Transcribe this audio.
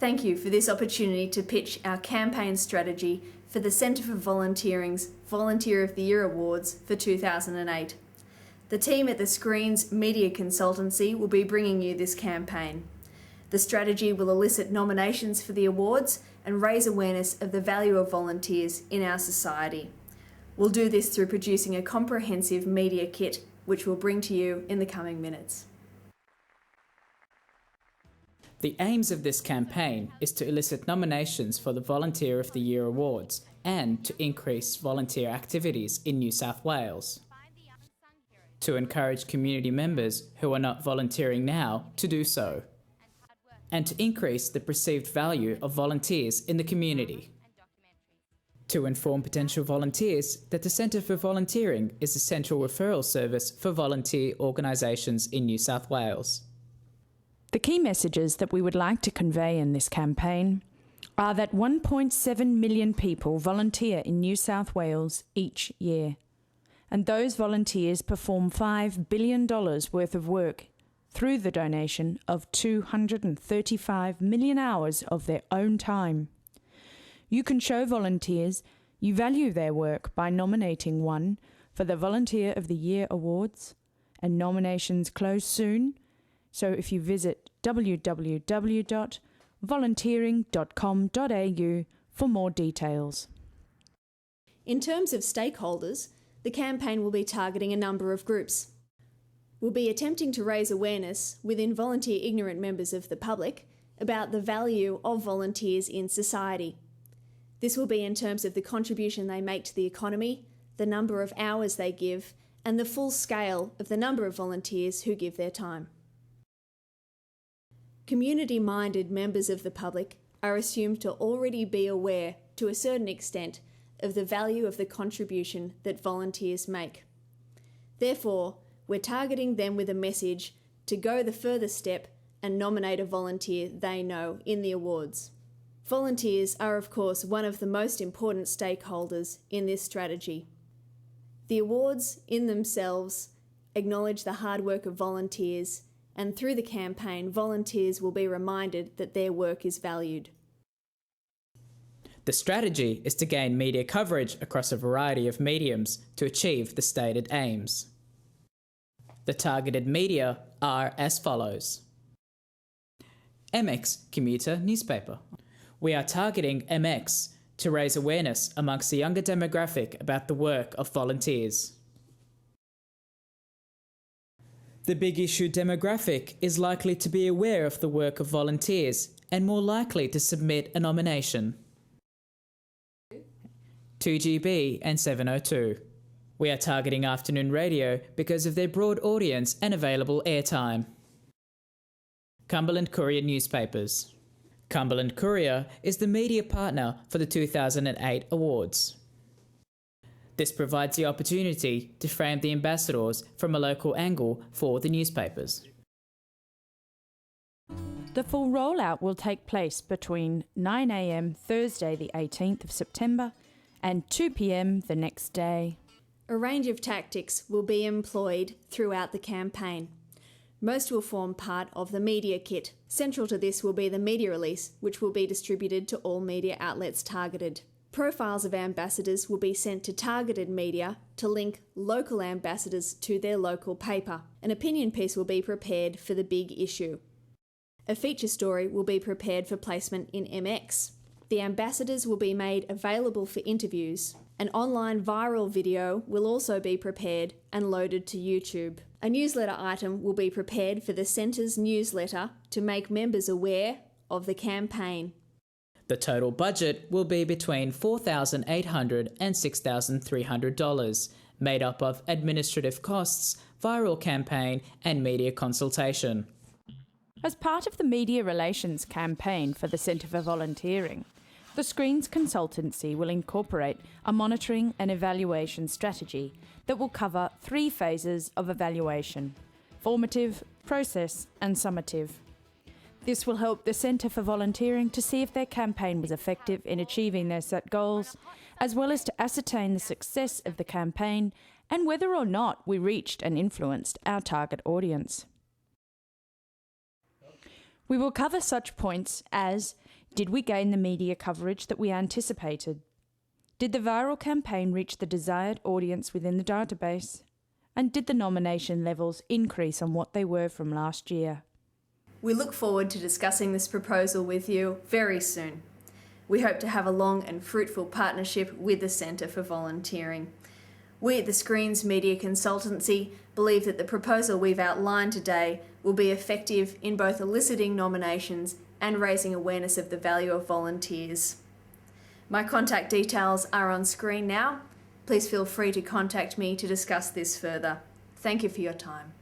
Thank you for this opportunity to pitch our campaign strategy for the Centre for Volunteering's Volunteer of the Year Awards for 2008. The team at the Screens Media Consultancy will be bringing you this campaign. The strategy will elicit nominations for the awards and raise awareness of the value of volunteers in our society. We'll do this through producing a comprehensive media kit, which we'll bring to you in the coming minutes. The aims of this campaign is to elicit nominations for the Volunteer of the Year Awards and to increase volunteer activities in New South Wales. To encourage community members who are not volunteering now to do so. And to increase the perceived value of volunteers in the community. To inform potential volunteers that the Centre for Volunteering is a central referral service for volunteer organisations in New South Wales. The key messages that we would like to convey in this campaign are that 1.7 million people volunteer in New South Wales each year, and those volunteers perform $5 billion worth of work through the donation of 235 million hours of their own time. You can show volunteers you value their work by nominating one for the Volunteer of the Year Awards, and nominations close soon, so if you visit www.volunteering.com.au for more details. In terms of stakeholders, the campaign will be targeting a number of groups. We'll be attempting to raise awareness within volunteer ignorant members of the public about the value of volunteers in society. This will be in terms of the contribution they make to the economy, the number of hours they give, and the full scale of the number of volunteers who give their time. Community-minded members of the public are assumed to already be aware, to a certain extent, of the value of the contribution that volunteers make. Therefore, we're targeting them with a message to go the further step and nominate a volunteer they know in the awards. Volunteers are, of course, one of the most important stakeholders in this strategy. The awards in themselves acknowledge the hard work of volunteers, and through the campaign, volunteers will be reminded that their work is valued. The strategy is to gain media coverage across a variety of mediums to achieve the stated aims. The targeted media are as follows. MX Commuter Newspaper. We are targeting MX to raise awareness amongst the younger demographic about the work of volunteers. The big issue demographic is likely to be aware of the work of volunteers and more likely to submit a nomination. 2GB and 702. We are targeting afternoon radio because of their broad audience and available airtime. Cumberland Courier Newspapers. Cumberland Courier is the media partner for the 2008 awards. This provides the opportunity to frame the ambassadors from a local angle for the newspapers. The full rollout will take place between 9 a.m. Thursday the 18th of September and 2 p.m. the next day. A range of tactics will be employed throughout the campaign. Most will form part of the media kit. Central to this will be the media release, which will be distributed to all media outlets targeted. Profiles of ambassadors will be sent to targeted media to link local ambassadors to their local paper. An opinion piece will be prepared for the big issue. A feature story will be prepared for placement in MX. The ambassadors will be made available for interviews. An online viral video will also be prepared and loaded to YouTube. A newsletter item will be prepared for the Centre's newsletter to make members aware of the campaign. The total budget will be between $4,800 and $6,300, made up of administrative costs, viral campaign and media consultation. As part of the media relations campaign for the Centre for Volunteering, the Screens Consultancy will incorporate a monitoring and evaluation strategy that will cover 3 phases of evaluation: formative, process and summative. This will help the Centre for Volunteering to see if their campaign was effective in achieving their set goals, as well as to ascertain the success of the campaign and whether or not we reached and influenced our target audience. We will cover such points as: did we gain the media coverage that we anticipated? Did the viral campaign reach the desired audience within the database? And did the nomination levels increase on what they were from last year? We look forward to discussing this proposal with you very soon. We hope to have a long and fruitful partnership with the Centre for Volunteering. We at the Screens Media Consultancy believe that the proposal we've outlined today will be effective in both eliciting nominations and raising awareness of the value of volunteers. My contact details are on screen now. Please feel free to contact me to discuss this further. Thank you for your time.